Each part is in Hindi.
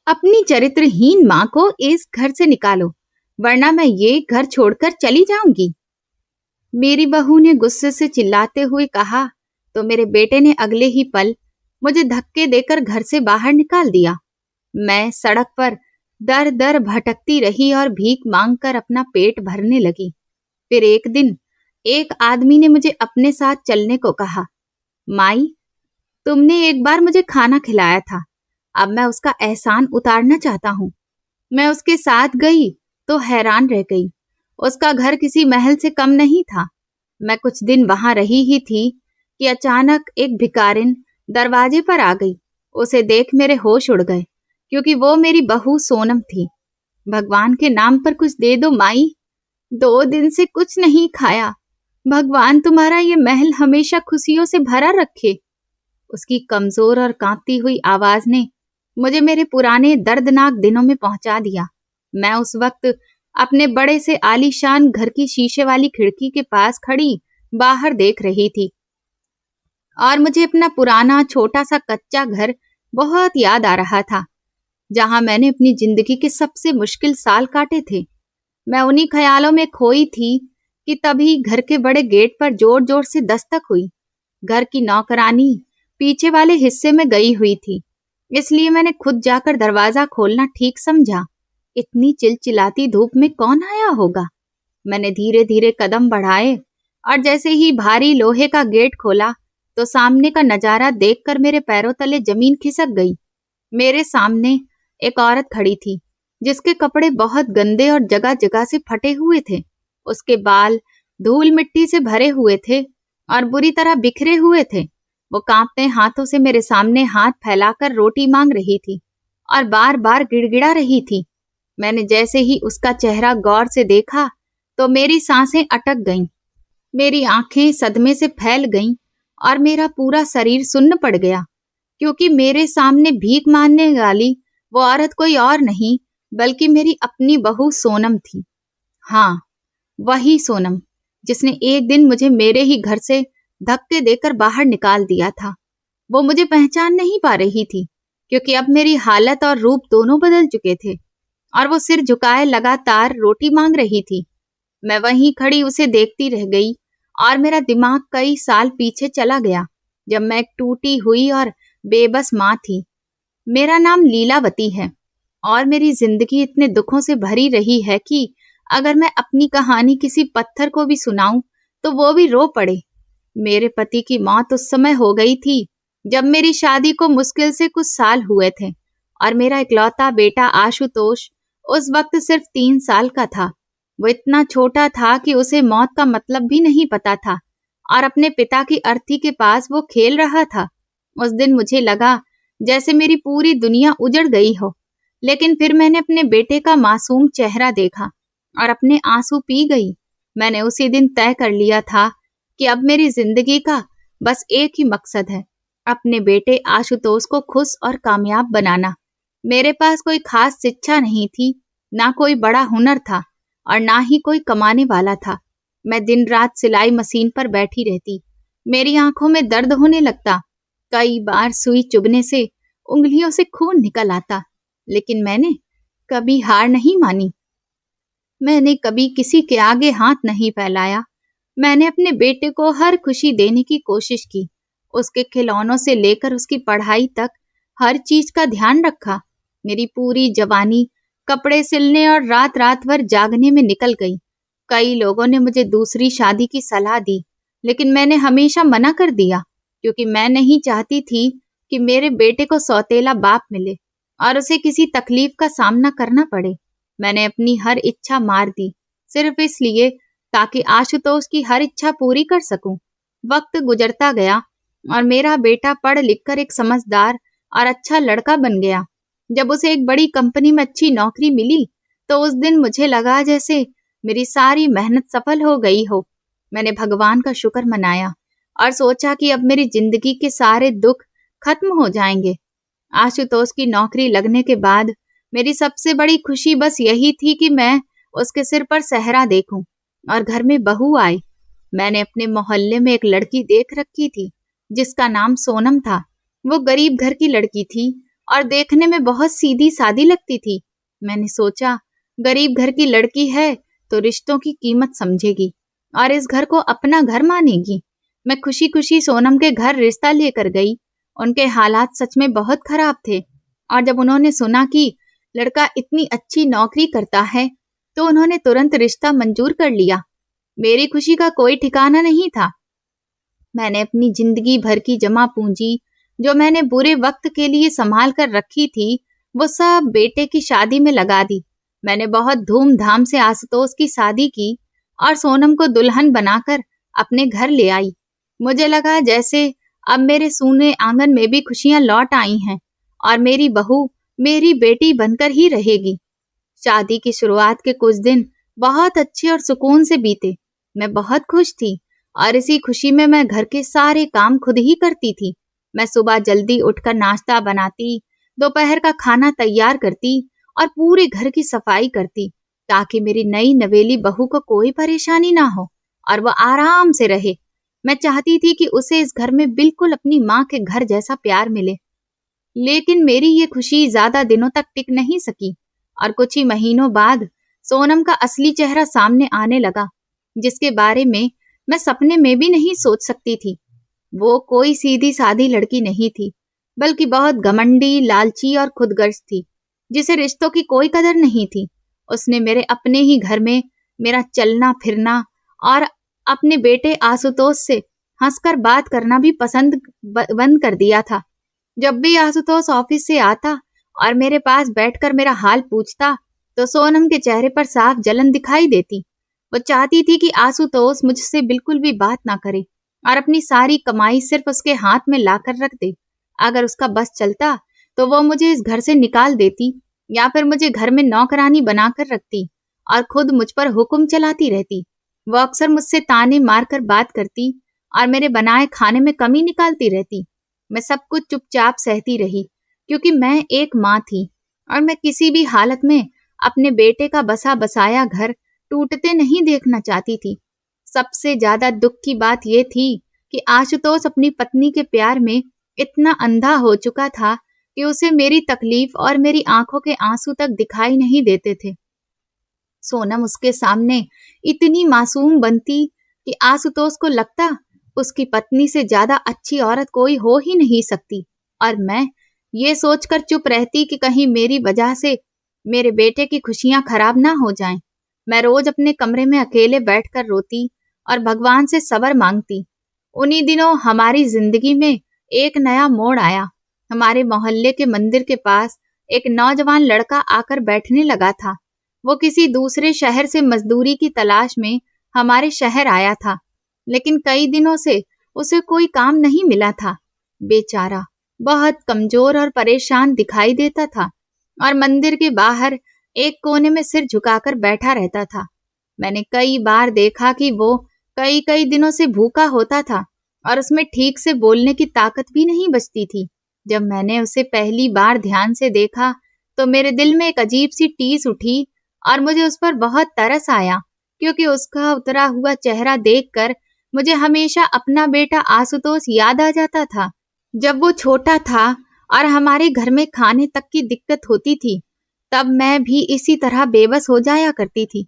अपनी चरित्रहीन माँ को इस घर से निकालो, वरना मैं ये घर छोड़कर चली जाऊंगी। मेरी बहू ने गुस्से से चिल्लाते हुए कहा तो मेरे बेटे ने अगले ही पल मुझे धक्के देकर घर से बाहर निकाल दिया। मैं सड़क पर दर दर भटकती रही और भीख मांगकर अपना पेट भरने लगी। फिर एक दिन एक आदमी ने मुझे अपने साथ चलने को कहा। माई, तुमने एक बार मुझे खाना खिलाया था, अब मैं उसका एहसान उतारना चाहता हूँ। मैं उसके साथ गई तो हैरान रह गई। उसका घर किसी महल से कम नहीं था। मैं कुछ दिन वहां रही ही थी कि अचानक एक भिखारिन दरवाजे पर आ गई। उसे देख मेरे होश उड़ गए, क्योंकि वो मेरी बहू सोनम थी। भगवान के नाम पर कुछ दे दो माई, 2 दिन से कुछ नहीं खाया। भगवान तुम्हारा ये महल हमेशा खुशियों से भरा रखे। उसकी कमजोर और कांपती हुई आवाज ने मुझे मेरे पुराने दर्दनाक दिनों में पहुंचा दिया। मैं उस वक्त अपने बड़े से आलीशान घर की शीशे वाली खिड़की के पास खड़ी बाहर देख रही थी और मुझे अपना पुराना छोटा सा कच्चा घर बहुत याद आ रहा था, जहां मैंने अपनी जिंदगी के सबसे मुश्किल साल काटे थे। मैं उन्हीं ख्यालों में खोई थी कि तभी घर के बड़े गेट पर जोर जोर से दस्तक हुई। घर की नौकरानी पीछे वाले हिस्से में गई हुई थी, इसलिए मैंने खुद जाकर दरवाजा खोलना ठीक समझा। इतनी चिलचिलाती धूप में कौन आया होगा? मैंने धीरे धीरे कदम बढ़ाए और जैसे ही भारी लोहे का गेट खोला तो सामने का नजारा देखकर मेरे पैरों तले जमीन खिसक गई। मेरे सामने एक औरत खड़ी थी, जिसके कपड़े बहुत गंदे और जगह जगह से फटे हुए थे। उसके बाल धूल मिट्टी से भरे हुए थे और बुरी तरह बिखरे हुए थे। वो कांपते हाथों से मेरे सामने हाथ फैलाकर रोटी मांग रही थी और बार बार गिड़गिड़ा रही थी। मैंने जैसे ही उसका चेहरा गौर से देखा तो मेरी सांसें अटक गईं, मेरी आंखें सदमे से फैल गईं और मेरा पूरा शरीर सुन्न पड़ गया, क्योंकि मेरे सामने भीख मांगने वाली वो औरत कोई और नहीं बल्कि मेरी अपनी बहू सोनम थी। हाँ, वही सोनम जिसने एक दिन मुझे मेरे ही घर से धक्के देकर बाहर निकाल दिया था। वो मुझे पहचान नहीं पा रही थी, क्योंकि अब मेरी हालत और रूप दोनों बदल चुके थे और वो सिर झुकाए लगातार रोटी मांग रही थी। मैं वहीं खड़ी उसे देखती रह गई और मेरा दिमाग कई साल पीछे चला गया, जब मैं एक टूटी हुई और बेबस माँ थी। मेरा नाम लीलावती है और मेरी जिंदगी इतने दुखों से भरी रही है कि अगर मैं अपनी कहानी किसी पत्थर को भी सुनाऊं तो वो भी रो पड़े। मेरे पति की मौत उस समय हो गई थी जब मेरी शादी को मुश्किल से कुछ साल हुए थे और मेरा इकलौता बेटा आशुतोष उस वक्त सिर्फ 3 साल का था। वो इतना छोटा था कि उसे मौत का मतलब भी नहीं पता था और अपने पिता की अर्थी के पास वो खेल रहा था। उस दिन मुझे लगा जैसे मेरी पूरी दुनिया उजड़ गई हो, लेकिन फिर मैंने अपने बेटे का मासूम चेहरा देखा और अपने आंसू पी गई। मैंने उसी दिन तय कर लिया था कि अब मेरी जिंदगी का बस एक ही मकसद है, अपने बेटे आशुतोष को खुश और कामयाब बनाना। मेरे पास कोई खास शिक्षा नहीं थी, ना कोई बड़ा हुनर था और ना ही कोई कमाने वाला था। मैं दिन रात सिलाई मशीन पर बैठी रहती। मेरी आंखों में दर्द होने लगता। कई बार सुई चुभने से उंगलियों से खून निकल आता, लेकिन मैंने कभी हार नहीं मानी। मैंने कभी किसी के आगे हाथ नहीं फैलाया। मैंने अपने बेटे को हर खुशी देने की कोशिश की। उसके खिलौनों से लेकर उसकी पढ़ाई तक हर चीज का ध्यान रखा। मेरी पूरी जवानी कपड़े सिलने और रात रात भर जागने में निकल गई। कई लोगों ने मुझे दूसरी शादी की सलाह दी, लेकिन मैंने हमेशा मना कर दिया, क्योंकि मैं नहीं चाहती थी कि मेरे बेटे को सौतेला बाप मिले और उसे किसी तकलीफ का सामना करना पड़े। मैंने अपनी हर इच्छा मार दी, सिर्फ इसलिए ताकि आशुतोष की हर इच्छा पूरी कर सकूं। वक्त गुजरता गया और मेरा बेटा पढ़ लिखकर एक समझदार और अच्छा लड़का बन गया। जब उसे एक बड़ी कंपनी में अच्छी नौकरी मिली तो उस दिन मुझे लगा जैसे मेरी सारी मेहनत सफल हो गई हो। मैंने भगवान का शुक्र मनाया और सोचा कि अब मेरी जिंदगी के सारे दुख खत्म हो जाएंगे। आशुतोष की नौकरी लगने के बाद मेरी सबसे बड़ी खुशी बस यही थी कि मैं उसके सिर पर सेहरा देखूं और घर में बहू आए। मैंने अपने मोहल्ले में एक लड़की देख रखी थी जिसका नाम सोनम था। वो गरीब घर की लड़की थी और देखने में बहुत सीधी सादी लगती थी। मैंने सोचा, गरीब घर की लड़की है तो रिश्तों की कीमत समझेगी और इस घर को अपना घर मानेगी। मैं खुशी खुशी सोनम के घर रिश्ता लेकर गई। उनके हालात सच में बहुत खराब थे और जब उन्होंने सुना कि लड़का इतनी अच्छी नौकरी करता है तो उन्होंने तुरंत रिश्ता मंजूर कर लिया। मेरी खुशी का कोई ठिकाना नहीं था। मैंने अपनी जिंदगी भर की जमा पूंजी, जो मैंने बुरे वक्त के लिए संभाल कर रखी थी, वो सब बेटे की शादी में लगा दी। मैंने बहुत धूमधाम से आशुतोष की शादी की और सोनम को दुल्हन बनाकर अपने घर ले आई। मुझे लगा जैसे अब मेरे सूने आंगन में भी खुशियां लौट आई हैं और मेरी बहू मेरी बेटी बनकर ही रहेगी। शादी की शुरुआत के कुछ दिन बहुत अच्छे और सुकून से बीते। मैं बहुत खुश थी और इसी खुशी में मैं घर के सारे काम खुद ही करती थी। मैं सुबह जल्दी उठकर नाश्ता बनाती, दोपहर का खाना तैयार करती और पूरे घर की सफाई करती ताकि मेरी नई नवेली बहू को कोई परेशानी ना हो और वह आराम से रहे। मैं चाहती थी कि उसे इस घर में बिल्कुल अपनी माँ के घर जैसा प्यार मिले। लेकिन मेरी ये खुशी ज्यादा दिनों तक टिक नहीं सकी और कुछ ही महीनों बाद सोनम का असली चेहरा सामने आने लगा, जिसके बारे में मैं सपने में भी नहीं सोच सकती थी। वो कोई सीधी सादी लड़की नहीं थी, बल्कि बहुत घमंडी, लालची और खुदगर्ज थी, जिसे रिश्तों की कोई कदर नहीं थी। उसने मेरे अपने ही घर में मेरा चलना फिरना और अपने बेटे आशुतोष से हंसकर बात करना भी पसंद बंद कर दिया था। जब भी आशुतोष ऑफिस से आता और मेरे पास बैठकर मेरा हाल पूछता, तो सोनम के चेहरे पर साफ जलन दिखाई देती। वो चाहती थी कि आशुतोष मुझसे बिल्कुल भी बात ना करे और अपनी सारी कमाई सिर्फ उसके हाथ में लाकर रख दे। अगर उसका बस चलता तो वो मुझे इस घर से निकाल देती या फिर मुझे घर में नौकरानी बनाकर रखती और खुद मुझ पर हुक्म चलाती रहती। वो अक्सर मुझसे ताने मारकर बात करती और मेरे बनाए खाने में कमी निकालती रहती। मैं सब कुछ चुपचाप सहती रही क्योंकि मैं एक माँ थी और मैं किसी भी हालत में अपने बेटे का बसा बसाया घर टूटते नहीं देखना चाहती थी। सबसे ज्यादा दुख की बात यह थी कि आशुतोष अपनी पत्नी के प्यार में इतना अंधा हो चुका था कि उसे मेरी तकलीफ और मेरी आंखों के आंसू तक दिखाई नहीं देते थे। सोनम उसके सामने इतनी मासूम बनती कि आशुतोष को लगता उसकी पत्नी से ज्यादा अच्छी औरत कोई हो ही नहीं सकती और मैं ये सोचकर चुप रहती कि कहीं मेरी वजह से मेरे बेटे की खुशियां खराब ना हो जाएं। मैं रोज अपने कमरे में अकेले बैठकर रोती और भगवान से सब्र मांगती। उन्हीं दिनों हमारी जिंदगी में एक नया मोड़ आया। हमारे मोहल्ले के मंदिर के पास एक नौजवान लड़का आकर बैठने लगा था। वो किसी दूसरे शहर से मजदूरी की तलाश में हमारे शहर आया था, लेकिन कई दिनों से उसे कोई काम नहीं मिला था। बेचारा बहुत कमजोर और परेशान दिखाई देता था और मंदिर के बाहर एक कोने में सिर झुकाकर बैठा रहता था। मैंने कई बार देखा कि वो कई कई दिनों से भूखा होता था और उसमें ठीक से बोलने की ताकत भी नहीं बचती थी। जब मैंने उसे पहली बार ध्यान से देखा तो मेरे दिल में एक अजीब सी टीस उठी और मुझे उस पर बहुत तरस आया, क्योंकि उसका उतरा हुआ चेहरा देखकर मुझे हमेशा अपना बेटा आशुतोष याद आ जाता था। जब वो छोटा था और हमारे घर में खाने तक की दिक्कत होती थी, तब मैं भी इसी तरह बेबस हो जाया करती थी।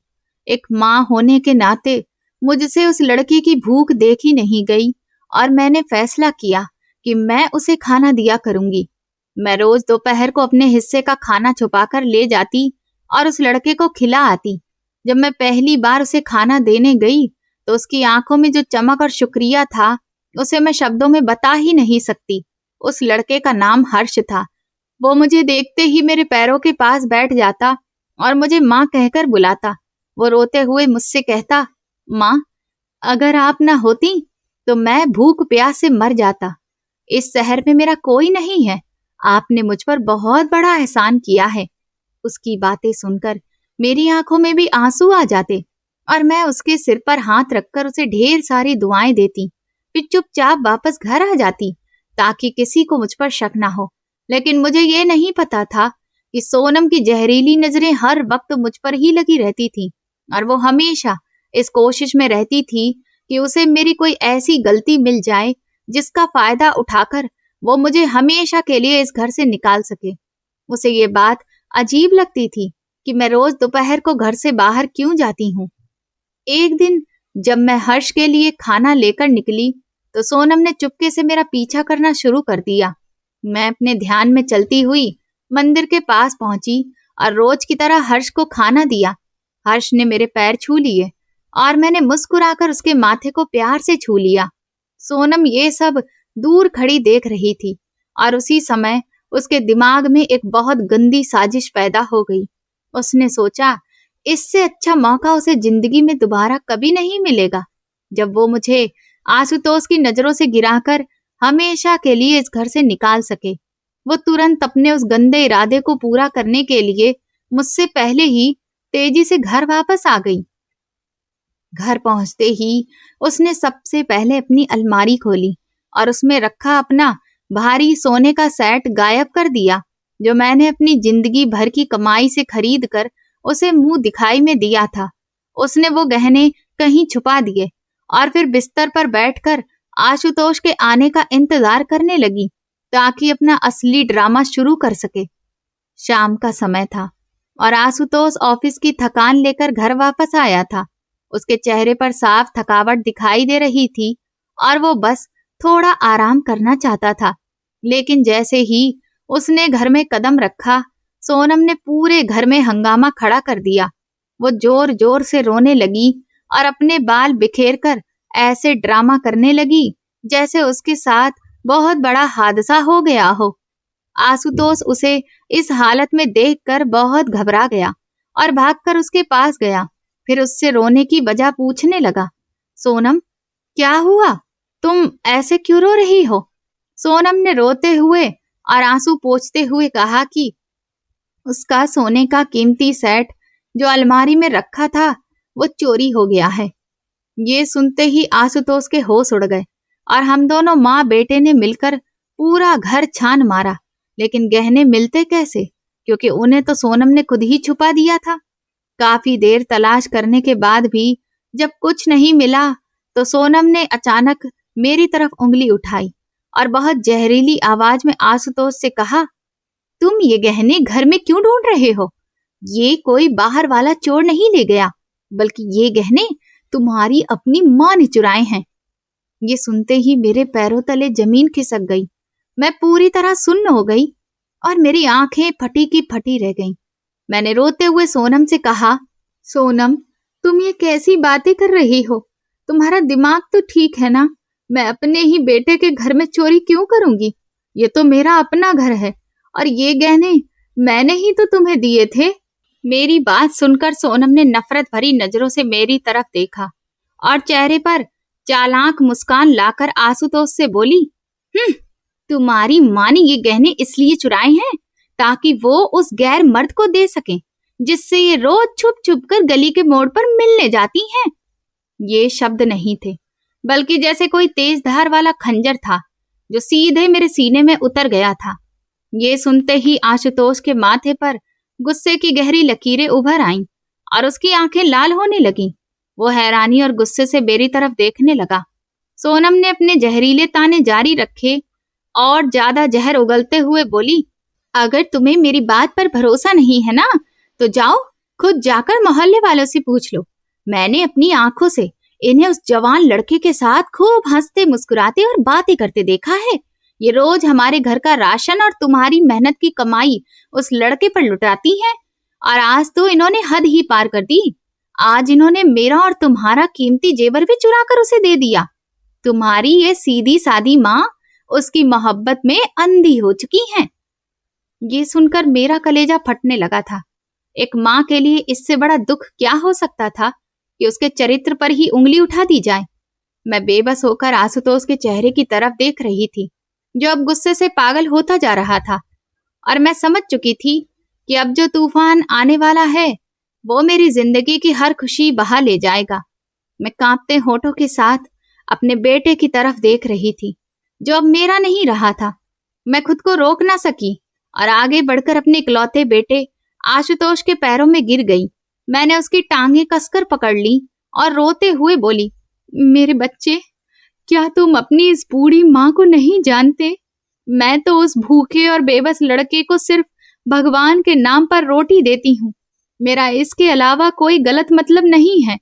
एक माँ होने के नाते मुझसे उस लड़की की भूख देखी नहीं गई और मैंने फैसला किया कि मैं उसे खाना दिया करूंगी। मैं रोज दोपहर को अपने हिस्से का खाना छुपाकर ले जाती और उस लड़के को खिला आती। जब मैं पहली बार उसे खाना देने गई तो उसकी आंखों में जो चमक और शुक्रिया था, उसे मैं शब्दों में बता ही नहीं सकती। उस लड़के का नाम हर्ष था। वो मुझे देखते ही मेरे पैरों के पास बैठ जाता और मुझे माँ कहकर बुलाता। वो रोते हुए मुझसे कहता, माँ, अगर आप ना होती तो मैं भूख प्यास से मर जाता। इस शहर में मेरा कोई नहीं है। आपने मुझ पर बहुत बड़ा एहसान किया है। उसकी बातें सुनकर मेरी आंखों में भी आंसू आ जाते और मैं उसके सिर पर हाथ रखकर उसे ढेर सारी दुआएं देती, फिर चुपचाप वापस घर आ जाती ताकि किसी को मुझ पर शक ना हो। लेकिन मुझे ये नहीं पता था कि सोनम की जहरीली नजरें हर वक्त मुझ पर ही लगी रहती थी और वो हमेशा इस कोशिश में रहती थी कि उसे मेरी कोई ऐसी गलती मिल जाए जिसका फायदा उठाकर वो मुझे हमेशा के लिए इस घर से निकाल सके। उसे ये बात अजीब लगती थी कि मैं रोज दोपहर को घर से बाहर क्यों जाती हूँ। एक दिन जब मैं हर्ष के लिए खाना लेकर निकली तो सोनम ने चुपके से मेरा पीछा करना शुरू कर दिया। मैं अपने ध्यान में चलती हुई मंदिर के पास पहुंची और रोज की तरह हर्ष को खाना दिया। हर्ष ने मेरे पैर छू लिए और मैंने मुस्कुराकर उसके माथे को प्यार से छू लिया। सोनम ये सब दूर खड़ी देख रही थी और उसी समय उसके दिमाग में एक बहुत गंदी साजिश पैदा हो गई। उसने सोचा, इससे अच्छा मौका उसे जिंदगी में दोबारा कभी नहीं मिलेगा जब वो मुझे आशुतोष की नजरों से गिराकर हमेशा के लिए इस घर से निकाल सके। वो तुरंत अपने उस गंदे इरादे को पूरा करने के लिए मुझसे पहले ही तेजी से घर वापस आ गई। घर पहुंचते ही उसने सबसे पहले अपनी अलमारी खोली और उसमें रखा अपना भारी सोने का सेट गायब कर दिया, जो मैंने अपनी जिंदगी भर की कमाई से खरीद कर उसे मुंह दिखाई में दिया था। उसने वो गहने कहीं छुपा दिए और फिर बिस्तर पर बैठकर आशुतोष के आने का इंतजार करने लगी ताकि अपना असली ड्रामा शुरू कर सके। शाम का समय था और आशुतोष ऑफिस की थकान लेकर घर वापस आया था। उसके चेहरे पर साफ थकावट दिखाई दे रही थी और वो बस थोड़ा आराम करना चाहता था। लेकिन जैसे ही उसने घर में कदम रखा, सोनम ने पूरे घर में हंगामा खड़ा कर दिया। वो जोर जोर से रोने लगी और अपने बाल बिखेर कर ऐसे ड्रामा करने लगी जैसे उसके साथ बहुत बड़ा हादसा हो गया हो। आशुतोष उसे इस हालत में देखकर बहुत घबरा गया और भागकर उसके पास गया। फिर उससे रोने की वजह पूछने लगा। सोनम, क्या हुआ? तुम ऐसे क्यों रो रही हो? सोनम ने रोते हुए और आंसू पोंछते हुए कहा कि उसका सोने का कीमती सेट जो अलमारी में रखा था वो चोरी हो गया है। ये सुनते ही आशुतोष के होश उड़ गए और हम दोनों माँ बेटे ने मिलकर पूरा घर छान मारा, लेकिन गहने मिलते कैसे, क्योंकि उन्हें तो सोनम ने खुद ही छुपा दिया था। काफी देर तलाश करने के बाद भी जब कुछ नहीं मिला तो सोनम ने अचानक मेरी तरफ उंगली उठाई और बहुत जहरीली आवाज में आशुतोष से कहा, तुम ये गहने घर में क्यों ढूंढ रहे हो? ये कोई बाहर वाला चोर नहीं ले गया, बल्कि ये गहने तुम्हारी अपनी माँ ने चुराए हैं। ये सुनते ही मेरे पैरों तले जमीन खिसक गई। मैं पूरी तरह सुन्न हो गई और मेरी आंखें फटी की फटी रह गईं। मैंने रोते हुए सोनम से कहा, सोनम, तुम ये कैसी बातें कर रही हो? तुम्हारा दिमाग तो ठीक है ना? मैं अपने ही बेटे के घर में चोरी क्यों करूंगी? ये तो मेरा अपना घर है और ये गहने मैंने ही तो तुम्हें दिए थे। मेरी बात सुनकर सोनम ने नफरत भरी नजरों से मेरी तरफ देखा और चेहरे पर चालाक मुस्कान लाकर आशुतोष से बोली, तुम्हारी माँ ने ये गहने इसलिए चुराए हैं ताकि वो उस गैर मर्द को दे सके जिससे ये रोज छुप छुप कर गली के मोड़ पर मिलने जाती हैं। ये शब्द नहीं थे, बल्कि जैसे कोई तेज धार वाला खंजर था जो सीधे मेरे सीने में उतर गया था। ये सुनते ही आशुतोष के माथे पर गुस्से की गहरी लकीरें उभर आईं और उसकी आंखें लाल होने लगीं। वो हैरानी और गुस्से से मेरी तरफ देखने लगा। सोनम ने अपने जहरीले ताने जारी रखे और ज्यादा जहर उगलते हुए बोली, अगर तुम्हें मेरी बात पर भरोसा नहीं है ना, तो जाओ खुद जाकर मोहल्ले वालों से पूछ लो। मैंने अपनी आंखों से इन्हें उस जवान लड़के के साथ खूब हंसते मुस्कुराते और बातें करते देखा है। ये रोज हमारे घर का राशन और तुम्हारी मेहनत की कमाई उस लड़के पर लुटाती हैं और आज तो इन्होंने हद ही पार कर दी। आज इन्होंने मेरा और तुम्हारा कीमती जेवर भी चुरा कर उसे दे दिया। तुम्हारी ये सीधी सादी माँ उसकी मोहब्बत में अंधी हो चुकी हैं। ये सुनकर मेरा कलेजा फटने लगा था। एक माँ के लिए इससे बड़ा दुख क्या हो सकता था कि उसके चरित्र पर ही उंगली उठा दी जाए। मैं बेबस होकर आशुतोष के चेहरे की तरफ देख रही थी, जो अब गुस्से से पागल होता जा रहा था, और मैं समझ चुकी थी कि अब जो तूफान आने वाला है वो मेरी जिंदगी की हर खुशी बहा ले जाएगा। मैं कांपते होठों के साथ अपने बेटे की तरफ देख रही थी, जो अब मेरा नहीं रहा था। मैं खुद को रोक ना सकी और आगे बढ़कर अपने इकलौते बेटे आशुतोष के पैरों में गिर गई। मैंने उसकी टांगें कसकर पकड़ ली और रोते हुए बोली, मेरे बच्चे, क्या तुम अपनी इस बूढ़ी माँ को नहीं जानते? मैं तो उस भूखे और बेबस लड़के को सिर्फ भगवान के नाम पर रोटी देती हूँ। मेरा इसके अलावा कोई गलत मतलब नहीं है।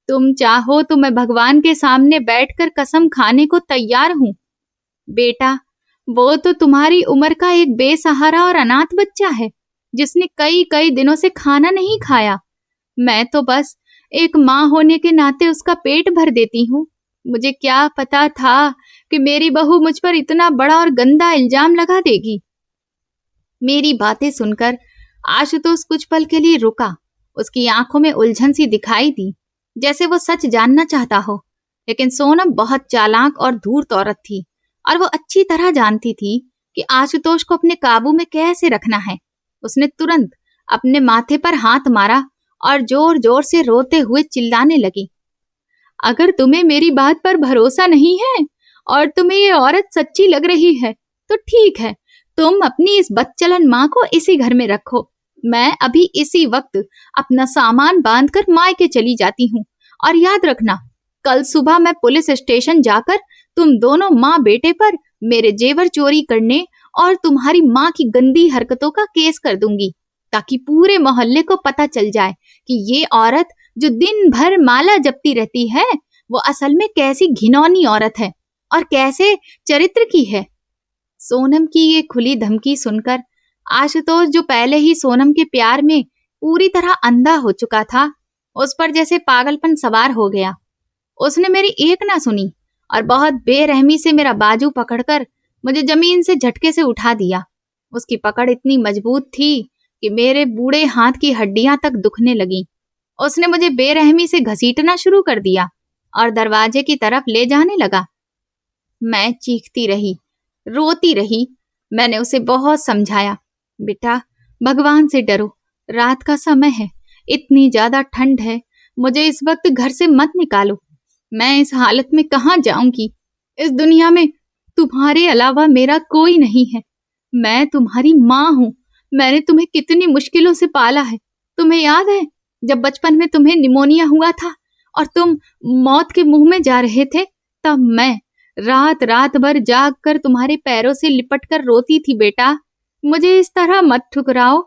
तुम चाहो तो मैं भगवान के सामने बैठकर कसम खाने को तैयार हूँ। बेटा, वो तो तुम्हारी उम्र का एक बेसहारा और अनाथ बच्चा है, जिसने कई कई दिनों से खाना नहीं खाया। मैं तो बस एक माँ होने के नाते उसका पेट भर देती हूँ। मुझे क्या पता था कि मेरी बहू मुझ पर इतना बड़ा और गंदा इल्जाम लगा देगी। मेरी बातें सुनकर आशुतोष कुछ पल के लिए रुका। उसकी आंखों में उलझन सी दिखाई दी, जैसे वो सच जानना चाहता हो। लेकिन सोनम बहुत चालाक और धूर्त औरत थी, और वो अच्छी तरह जानती थी कि आशुतोष को अपने काबू में कैसे रखना है। उसने तुरंत अपने माथे पर हाथ मारा और जोर जोर से रोते हुए चिल्लाने लगी, अगर तुम्हें मेरी बात पर भरोसा नहीं है और तुम्हें ये औरत सच्ची लग रही है तो ठीक है, तुम अपनी इस बदचलन माँ को इसी घर में रखो। मैं अभी इसी वक्त अपना सामान बांधकर मायके चली जाती हूँ। और याद रखना, कल सुबह मैं पुलिस स्टेशन जाकर तुम दोनों माँ बेटे पर मेरे जेवर चोरी करने और तुम्हारी माँ की गंदी हरकतों का केस कर दूंगी, ताकि पूरे मोहल्ले को पता चल जाए कि ये औरत जो दिन भर माला जपती रहती है, वो असल में कैसी घिनौनी औरत है और कैसे चरित्र की है। सोनम की ये खुली धमकी सुनकर आशुतोष, जो पहले ही सोनम के प्यार में पूरी तरह अंधा हो चुका था, उस पर जैसे पागलपन सवार हो गया। उसने मेरी एक ना सुनी और बहुत बेरहमी से मेरा बाजू पकड़कर मुझे जमीन से झटके से उठा दिया। उसकी पकड़ इतनी मजबूत थी कि मेरे बूढ़े हाथ की हड्डियां तक दुखने लगी। उसने मुझे बेरहमी से घसीटना शुरू कर दिया और दरवाजे की तरफ ले जाने लगा। मैं चीखती रही, रोती रही। मैंने उसे बहुत समझाया, बेटा, भगवान से डरो, रात का समय है, इतनी ज्यादा ठंड है, मुझे इस वक्त घर से मत निकालो। मैं इस हालत में कहाँ जाऊंगी? इस दुनिया में तुम्हारे अलावा मेरा कोई नहीं है। मैं तुम्हारी माँ हूँ। मैंने तुम्हें कितनी मुश्किलों से पाला है। तुम्हें याद है जब बचपन में तुम्हें निमोनिया हुआ था और तुम मौत के मुंह में जा रहे थे, तब मैं रात रात भर जाग कर तुम्हारे पैरों से लिपट कर रोती थी। बेटा, मुझे इस तरह मत ठुकराओ।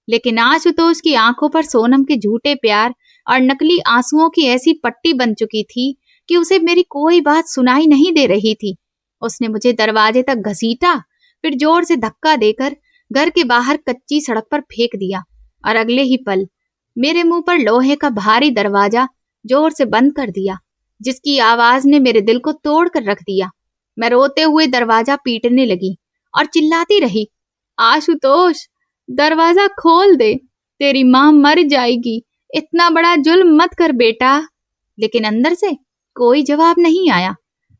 लेकिन आशुतोष की आंखों पर सोनम के झूठे प्यार और नकली आंसुओं की ऐसी पट्टी बन चुकी थी कि उसे मेरी कोई बात सुनाई नहीं दे रही थी। उसने मुझे दरवाजे तक घसीटा, फिर जोर से धक्का देकर घर के बाहर कच्ची सड़क पर फेंक दिया और अगले ही पल मेरे मुंह पर लोहे का भारी दरवाजा जोर से बंद कर दिया, जिसकी आवाज ने मेरे दिल को तोड़ कर रख दिया। मैं रोते हुए दरवाजा पीटने लगी और चिल्लाती रही, आशुतोष, दरवाजा खोल दे, तेरी माँ मर जाएगी, इतना बड़ा जुल्म मत कर बेटा। लेकिन अंदर से कोई जवाब नहीं आया।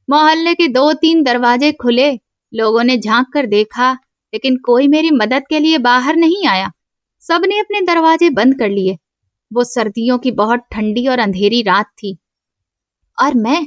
मोहल्ले के 2-3 दरवाजे खुले, लोगों ने झांक कर देखा, लेकिन कोई मेरी मदद के लिए बाहर नहीं आया। सबने अपने दरवाजे बंद कर लिए। वो सर्दियों की बहुत ठंडी और अंधेरी रात थी और मैं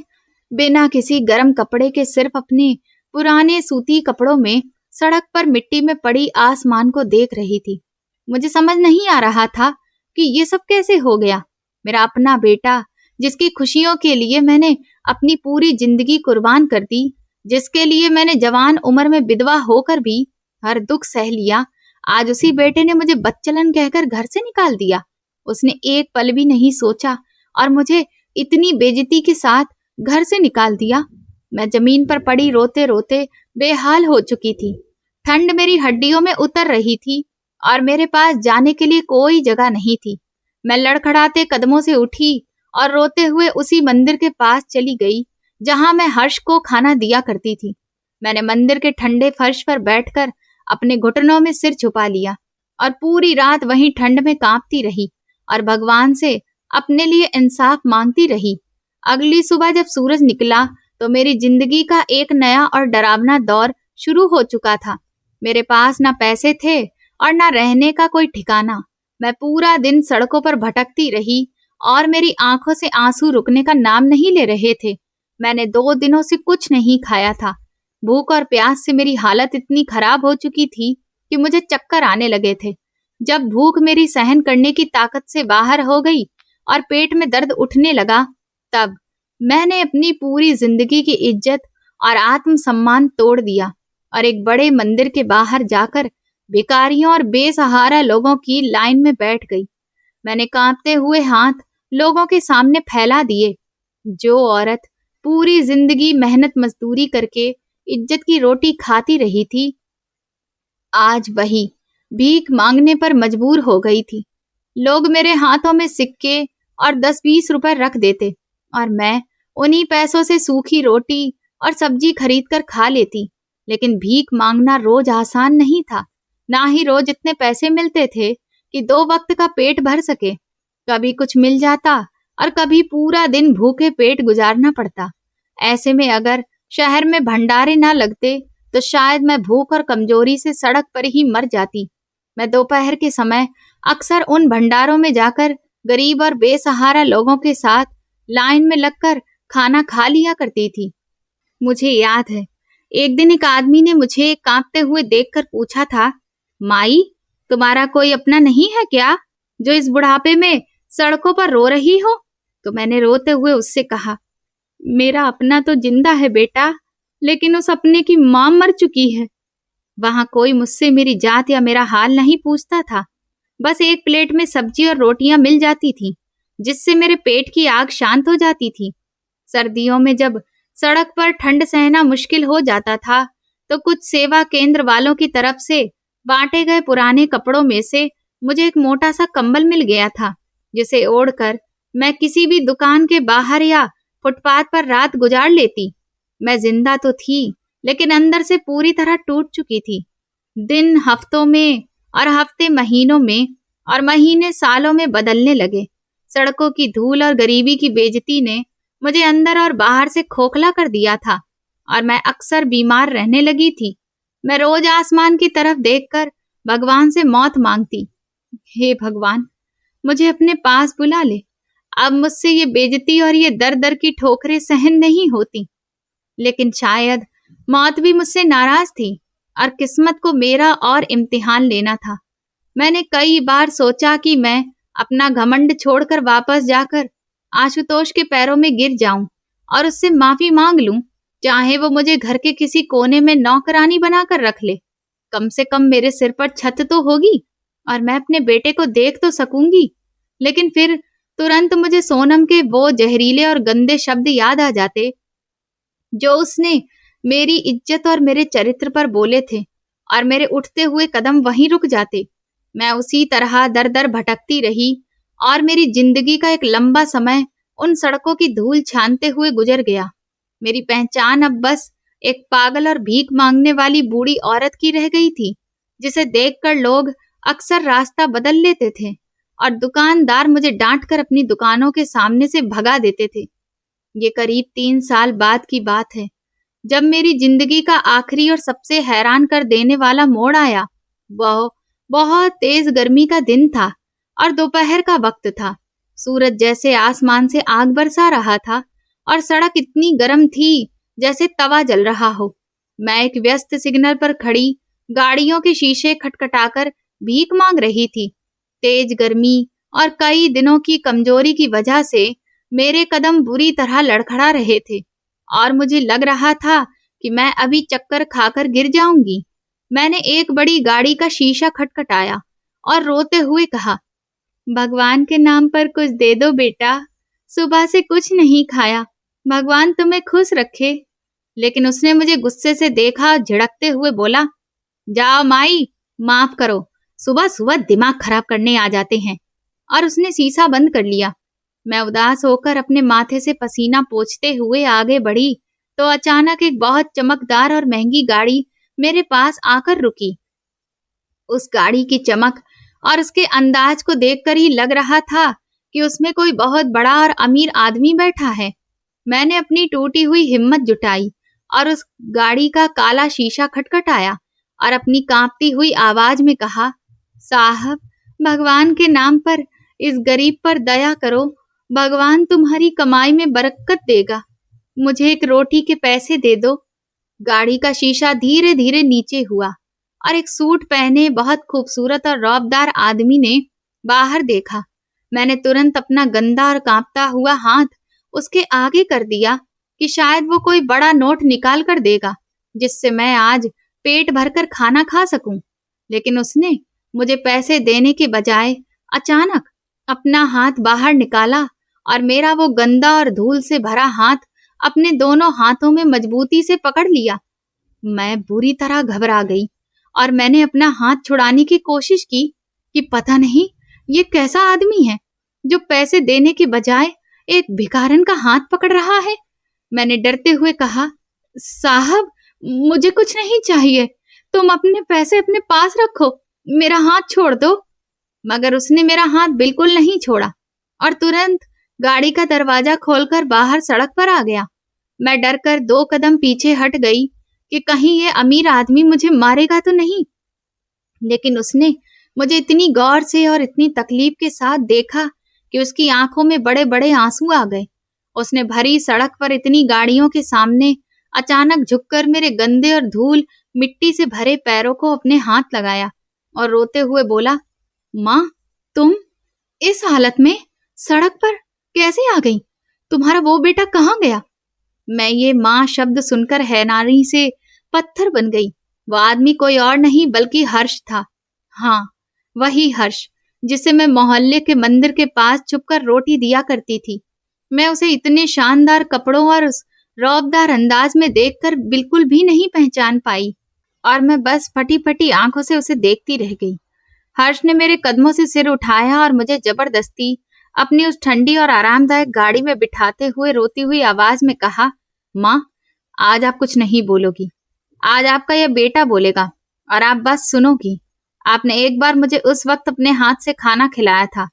बिना किसी गर्म कपड़े के सिर्फ अपने पुराने सूती कपड़ों में सड़क पर मिट्टी में पड़ी आसमान को देख रही थी। मुझे समझ नहीं आ रहा था कि ये सब कैसे हो गया। मेरा अपना बेटा, जिसकी खुशियों के लिए मैंने अपनी पूरी जिंदगी कुर्बान कर दी, जिसके लिए मैंने जवान उम्र में विधवा होकर भी हर दुख सह लिया, आज उसी बेटे ने मुझे बदचलन कहकर घर से निकाल दिया। उसने एक पल भी नहीं सोचा और मुझे इतनी बेइज्जती के साथ घर से निकाल दिया। मैं जमीन पर पड़ी रोते रोते बेहाल हो चुकी थी। ठंड मेरी हड्डियों में उतर रही थी और मेरे पास जाने के लिए कोई जगह नहीं थी। मैं लड़खड़ाते कदमों से उठी और रोते हुए उसी मंदिर के पास चली गई जहां मैं हर्ष को खाना दिया करती थी। मैंने मंदिर के ठंडे फर्श पर बैठकर अपने घुटनों में सिर छुपा लिया और पूरी रात वहीं ठंड में कांपती रही और भगवान से अपने लिए इंसाफ मांगती रही। अगली सुबह जब सूरज निकला तो मेरी जिंदगी का एक नया और डरावना दौर शुरू हो चुका था। मेरे पास ना पैसे थे और ना रहने का कोई ठिकाना। मैं पूरा दिन सड़कों पर भटकती रही और मेरी आंखों से आंसू रुकने का नाम नहीं ले रहे थे। मैंने 2 दिनों से कुछ नहीं खाया था। भूख और प्यास से मेरी हालत इतनी खराब हो चुकी थी कि मुझे चक्कर आने लगे थे। जब भूख मेरी सहन करने की ताकत से बाहर हो गई और पेट में दर्द उठने लगा, तब मैंने अपनी पूरी जिंदगी की इज्जत और आत्मसम्मान तोड़ दिया। और एक बड़े मंदिर के बाहर जाकर भिखारियों और बेसहारा लोगों की लाइन में बैठ गई। मैंने कांपते हुए हाथ लोगों के सामने फैला दिए। जो औरत पूरी जिंदगी मेहनत मजदूरी करके इज्जत की रोटी खाती रही थी, आज वही भीख मांगने पर मजबूर हो गई थी। लोग मेरे हाथों में सिक्के और 10-20 रुपए रख देते और मैं उन्हीं पैसों से सूखी रोटी और सब्जी खरीद कर खा लेती। लेकिन भीख मांगना रोज आसान नहीं था, ना ही रोज इतने पैसे मिलते थे कि 2 वक्त का पेट भर सके। कभी कुछ मिल जाता और कभी पूरा दिन भूखे पेट गुजारना पड़ता। ऐसे में अगर शहर में भंडारे ना लगते तो शायद मैं भूख और कमजोरी से सड़क पर ही मर जाती। मैं दोपहर के समय अक्सर उन भंडारों में जाकर गरीब और बेसहारा लोगों के साथ लाइन में लगकर खाना खा लिया करती थी। मुझे याद है, एक दिन एक आदमी ने मुझे कांपते हुए देखकर पूछा था, माई, तुम्हारा कोई अपना नहीं है क्या, जो इस बुढ़ापे में सड़कों पर रो रही हो? तो मैंने रोते हुए उससे कहा, मेरा अपना तो जिंदा है बेटा, लेकिन उस अपने की मां मर चुकी है। वहां कोई मुझसे मेरी जात या मेरा हाल नहीं पूछता था। बस एक प्लेट में सब्जी और रोटियां मिल जाती थी, जिससे मेरे पेट की आग शांत हो जाती थी। सर्दियों में जब सड़क पर ठंड सहना मुश्किल हो जाता था, तो कुछ सेवा केंद्र वालों की तरफ से बांटे गए पुराने कपड़ों में से मुझे एक मोटा सा कंबल मिल गया था, जिसे ओढ़कर मैं किसी भी दुकान के बाहर या फुटपाथ पर रात गुजार लेती। मैं जिंदा तो थी, लेकिन अंदर से पूरी तरह टूट चुकी थी। दिन हफ्तों में और हफ्ते महीनों में और महीने सालों में बदलने लगे। सड़कों की धूल और गरीबी की बेइज्जती ने मुझे अंदर और बाहर से खोखला कर दिया था और मैं अक्सर बीमार रहने लगी थी। मैं रोज आसमान की तरफ देखकर भगवान से मौत मांगती, हे भगवान, मुझे अपने पास बुला ले। अब मुझसे ये बेइज्जती और ये दर दर की ठोकरें सहन नहीं होती। लेकिन शायद मौत भी मुझसे नाराज थी और किस्मत को मेरा और इम्तिहान लेना था। मैंने कई बार सोचा कि मैं अपना घमंड छोड़कर वापस जाकर आशुतोष के पैरों में गिर जाऊं और उससे माफी मांग लूं, चाहे वो मुझे घर के किसी कोने में नौकरानी बनाकर रख ले। कम से कम मेरे सिर पर छत तो होगी और मैं अपने बेटे को देख तो सकूंगी। लेकिन फिर तुरंत मुझे सोनम के वो जहरीले और गंदे शब्द याद आ जाते जो उसने मेरी इज्जत और मेरे चरित्र पर बोले थे, और मेरे उठते हुए कदम वहीं रुक जाते। मैं उसी तरह दर दर भटकती रही और मेरी जिंदगी का एक लंबा समय उन सड़कों की धूल छानते हुए गुजर गया। मेरी पहचान अब बस एक पागल और भीख मांगने वाली बूढ़ी औरत की रह गई थी, जिसे देखकर लोग अक्सर रास्ता बदल लेते थे और दुकानदार मुझे डांटकर अपनी दुकानों के सामने से भगा देते थे। ये करीब 3 साल बाद की बात है, जब मेरी जिंदगी का आखिरी और सबसे हैरान कर देने वाला मोड़ आया। वह बहुत तेज गर्मी का दिन था और दोपहर का वक्त था। सूरज जैसे आसमान से आग बरसा रहा था और सड़क इतनी गर्म थी जैसे तवा जल रहा हो। मैं एक व्यस्त सिग्नल पर खड़ी गाड़ियों के शीशे खटखटाकर भीख मांग रही थी। तेज गर्मी और कई दिनों की कमजोरी की वजह से मेरे कदम बुरी तरह लड़खड़ा रहे थे और मुझे लग रहा था कि मैं अभी चक्कर खाकर गिर जाऊंगी। मैंने एक बड़ी गाड़ी का शीशा खटखटाया और रोते हुए कहा, भगवान के नाम पर कुछ दे दो बेटा, सुबह से कुछ नहीं खाया, भगवान तुम्हें खुश रखे। लेकिन उसने मुझे गुस्से से देखा और झिड़कते हुए बोला, जाओ माई, माफ करो, सुबह सुबह दिमाग खराब करने आ जाते हैं। और उसने शीशा बंद कर लिया। मैं उदास होकर अपने माथे से पसीना पोंछते हुए आगे बढ़ी तो अचानक एक बहुत चमकदार और महंगी गाड़ी मेरे पास आकर रुकी। उस गाड़ी की चमक और उसके अंदाज को देखकर ही लग रहा था कि उसमें कोई बहुत बड़ा और अमीर आदमी बैठा है। मैंने अपनी टूटी हुई हिम्मत जुटाई और उस गाड़ी का काला शीशा खटखटाया और अपनी कांपती हुई आवाज में कहा, साहब, भगवान के नाम पर इस गरीब पर दया करो, भगवान तुम्हारी कमाई में बरकत देगा, मुझे एक रोटी के पैसे दे दो। गाड़ी का शीशा धीरे धीरे नीचे हुआ और एक सूट पहने बहुत खूबसूरत और रौबदार आदमी ने बाहर देखा। मैंने तुरंत अपना गंदा और कांपता हुआ हाथ उसके आगे कर दिया कि शायद वो कोई बड़ा नोट निकाल कर देगा, जिससे मैं आज पेट भरकर खाना खा सकूं। लेकिन उसने मुझे पैसे देने के बजाय अचानक अपना हाथ बाहर निकाला और मेरा वो गंदा और धूल से भरा हाथ अपने दोनों हाथों में मजबूती से पकड़ लिया। मैं बुरी तरह घबरा गई और मैंने अपना हाथ छुड़ाने की कोशिश की कि पता नहीं ये कैसा आदमी है जो पैसे देने के बजाय एक भिखारन का हाथ पकड़ रहा है। मैंने डरते हुए कहा, साहब मुझे कुछ नहीं चाहिए, तुम अपने पैसे अपने पास रखो, मेरा हाथ छोड़ दो। मगर उसने मेरा हाथ बिल्कुल नहीं छोड़ा और तुरंत गाड़ी का दरवाजा खोलकर बाहर सड़क पर आ गया। मैं डरकर 2 कदम पीछे हट गई कि कहीं ये अमीर आदमी मुझे मारेगा तो नहीं। लेकिन उसने मुझे इतनी गौर से और इतनी तकलीफ के साथ देखा कि उसकी आंखों में बड़े बड़े आंसू आ गए। उसने भरी सड़क पर इतनी गाड़ियों के सामने अचानक झुककर मेरे गंदे और धूल मिट्टी से भरे पैरों को अपने हाथ लगाया और रोते हुए बोला, माँ तुम इस हालत में सड़क पर कैसे आ गई? तुम्हारा वो बेटा कहाँ गया? मैं ये माँ शब्द सुनकर हैरानी से पत्थर बन गई। वो आदमी कोई और नहीं बल्कि हर्ष था। हाँ, वही हर्ष जिसे मैं मोहल्ले के मंदिर के पास छुपकर रोटी दिया करती थी। मैं उसे इतने शानदार कपड़ों और उस रौबदार अंदाज में देखकर बिल्कुल भी नहीं पहचान पाई और मैं बस फटी फटी आंखों से उसे देखती रह गई। हर्ष ने मेरे कदमों से सिर उठाया और मुझे जबरदस्ती अपनी उस ठंडी और आरामदायक गाड़ी में बिठाते हुए रोती हुई आवाज में कहा, माँ आज आप कुछ नहीं बोलोगी, आज आपका यह बेटा बोलेगा और आप बस सुनोगी। आपने एक बार मुझे उस वक्त अपने हाथ से खाना खिलाया था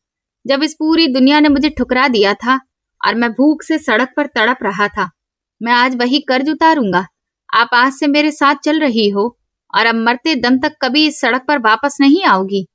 जब इस पूरी दुनिया ने मुझे ठुकरा दिया था और मैं भूख से सड़क पर तड़प रहा था। मैं आज वही कर्ज उतारूंगा। आप आज से मेरे साथ चल रही हो और अब मरते दम तक कभी इस सड़क पर वापस नहीं आओगी।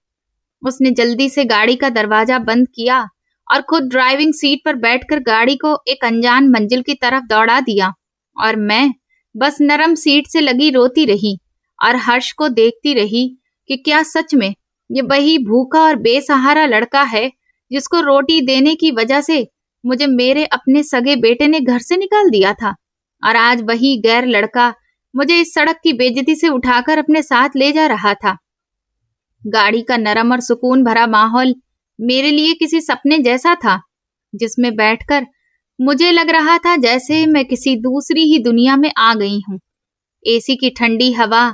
उसने जल्दी से गाड़ी का दरवाजा बंद किया और खुद ड्राइविंग सीट पर बैठकर गाड़ी को एक अनजान मंजिल की तरफ दौड़ा दिया और मैं बस नरम सीट से लगी रोती रही और हर्ष को देखती रही कि क्या सच में ये वही भूखा और बेसहारा लड़का है जिसको रोटी देने की वजह से मुझे मेरे अपने सगे बेटे ने घर से निकाल दिया था और आज वही गैर लड़का मुझे इस सड़क की बेइज्जती से उठाकर अपने साथ ले जा रहा था। गाड़ी का नरम और सुकून भरा माहौल मेरे लिए किसी सपने जैसा था जिसमें बैठकर मुझे लग रहा था जैसे मैं किसी दूसरी ही दुनिया में आ गई हूँ। एसी की ठंडी हवा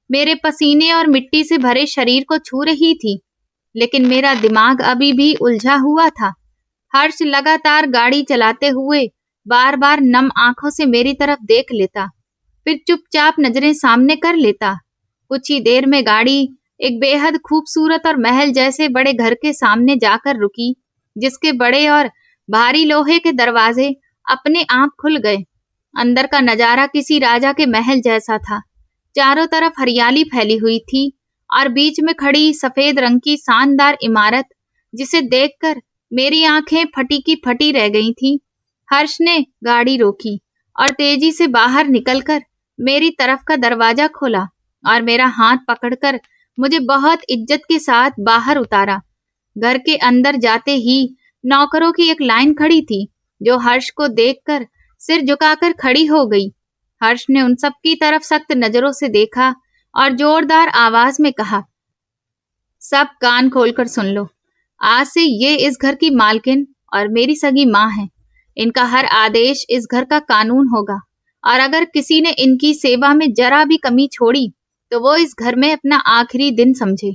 मेरे पसीने और मिट्टी से भरे शरीर को छू रही थी, लेकिन मेरा दिमाग अभी भी उलझा हुआ था। हर्ष लगातार गाड़ी चलाते हुए बार बार नम आंखों से मेरी तरफ देख लेता, फिर चुपचाप नजरें सामने कर लेता। कुछ ही देर में गाड़ी एक बेहद खूबसूरत और महल जैसे बड़े घर के सामने जाकर रुकी, जिसके बड़े और भारी लोहे के दरवाजे अपने आप खुल गए। अंदर का नजारा किसी राजा के महल जैसा था। चारों तरफ हरियाली फैली हुई थी और बीच में खड़ी सफेद रंग की शानदार इमारत जिसे देखकर मेरी आंखें फटी की फटी रह गई थी। हर्ष ने गाड़ी रोकी और तेजी से बाहर निकलकर मेरी तरफ का दरवाजा खोला और मेरा हाथ पकड़कर मुझे बहुत इज्जत के साथ बाहर उतारा। घर के अंदर जाते ही नौकरों की एक लाइन खड़ी थी जो हर्ष को देखकर सिर झुकाकर खड़ी हो गई। हर्ष ने उन सब की तरफ सख्त नजरों से देखा और जोरदार आवाज में कहा, सब कान खोलकर सुन लो, आज से ये इस घर की मालकिन और मेरी सगी माँ है। इनका हर आदेश इस घर का कानून होगा और अगर किसी ने इनकी सेवा में जरा भी कमी छोड़ी तो वो इस घर में अपना आखिरी दिन समझे।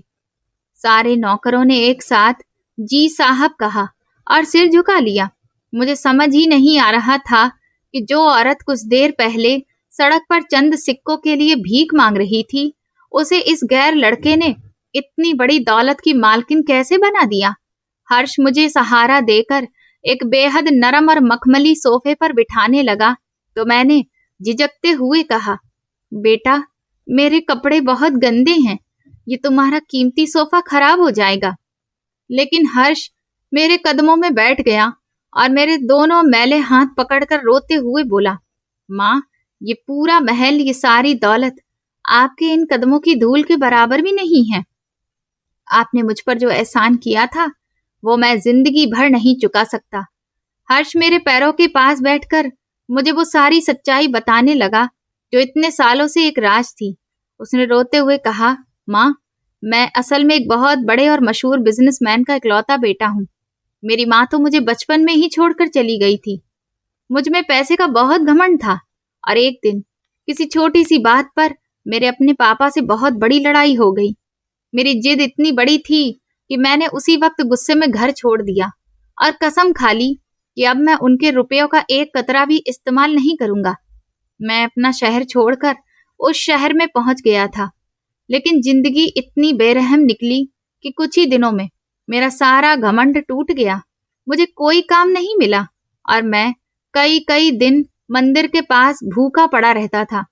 सारे नौकरों ने एक साथ जी साहब कहा और सिर झुका लिया। मुझे समझ ही नहीं आ रहा था कि जो औरत कुछ देर पहले सड़क पर चंद सिक्कों के लिए भीख मांग रही थी, उसे इस गैर लड़के ने इतनी बड़ी दौलत की मालकिन कैसे बना दिया। हर्ष मुझे सहारा देकर एक बेहद नरम और मखमली सोफे पर बिठाने लगा तो मैंने झिझकते हुए कहा, बेटा मेरे कपड़े बहुत गंदे हैं, ये तुम्हारा कीमती सोफा खराब हो जाएगा। लेकिन हर्ष मेरे कदमों में बैठ गया और मेरे दोनों मैले हाथ पकड़कर रोते हुए बोला, माँ ये पूरा महल, ये सारी दौलत आपके इन कदमों की धूल के बराबर भी नहीं है। आपने मुझ पर जो एहसान किया था वो मैं जिंदगी भर नहीं चुका सकता। हर्ष मेरे पैरों के पास बैठकर मुझे वो सारी सच्चाई बताने लगा जो इतने सालों से एक राज थी। उसने रोते हुए कहा, माँ, मैं असल में एक बहुत बड़े और मशहूर बिजनेसमैन का इकलौता बेटा हूँ। मेरी माँ तो मुझे बचपन में ही छोड़कर चली गई थी। मुझ में पैसे का बहुत घमंड था और एक दिन किसी छोटी सी बात पर मेरे अपने पापा से बहुत बड़ी लड़ाई हो गई। मेरी जिद इतनी बड़ी थी कि मैंने उसी वक्त गुस्से में घर छोड़ दिया और कसम खा ली कि अब मैं उनके रुपयों का एक कतरा भी इस्तेमाल नहीं करूंगा। मैं अपना शहर छोड़कर उस शहर में पहुंच गया था, लेकिन जिंदगी इतनी बेरहम निकली कि कुछ ही दिनों में मेरा सारा घमंड टूट गया। मुझे कोई काम नहीं मिला और मैं कई कई दिन मंदिर के पास भूखा पड़ा रहता था।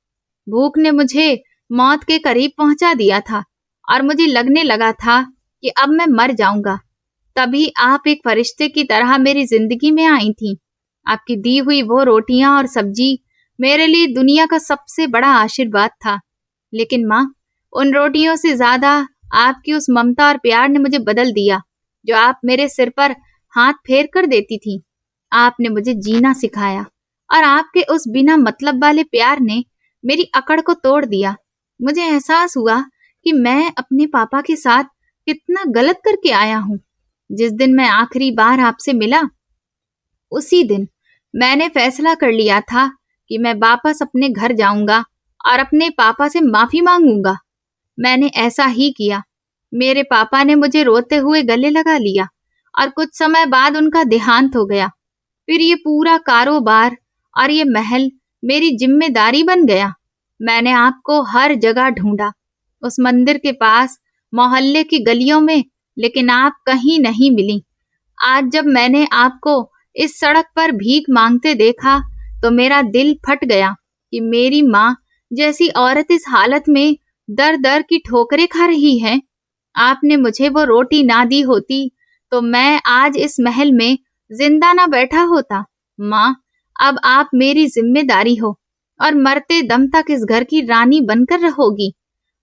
भूख ने मुझे मौत के करीब पहुंचा दिया था और मुझे लगने लगा था कि अब मैं मर जाऊंगा। तभी आप एक फरिश्ते की तरह मेरी जिंदगी में आई थीं। आपकी दी हुई वो रोटियां और सब्जी मेरे लिए दुनिया का सबसे बड़ा आशीर्वाद था। लेकिन माँ, उन रोटियों से ज्यादा आपकी उस ममता और प्यार ने मुझे बदल दिया जो आप मेरे सिर पर हाथ फेर कर देती थी। आपने मुझे जीना सिखाया और आपके उस बिना मतलब वाले प्यार ने मेरी अकड़ को तोड़ दिया। मुझे एहसास हुआ कि मैं अपने पापा के साथ कितना गलत करके आया हूँ। जिस दिन मैं आखिरी बार आपसे मिला, उसी दिन मैंने फैसला कर लिया था कि मैं वापस अपने घर जाऊंगा और अपने पापा से माफी मांगूंगा। मैंने ऐसा ही किया। मेरे पापा ने मुझे रोते हुए गले लगा लिया और कुछ समय बाद उनका देहांत हो गया। फिर ये पूरा कारोबार और ये महल मेरी जिम्मेदारी बन गया। मैंने आपको हर जगह ढूंढा, उस मंदिर के पास, मोहल्ले की गलियों में, लेकिन आप कहीं नहीं मिली। आज जब मैंने आपको इस सड़क पर भीख मांगते देखा तो मेरा दिल फट गया कि मेरी माँ जैसी औरत इस हालत में दर दर की ठोकरें खा रही है। आपने मुझे वो रोटी ना दी होती तो मैं आज इस महल में जिंदा ना बैठा होता। माँ, अब आप मेरी जिम्मेदारी हो और मरते दम तक इस घर की रानी बनकर रहोगी।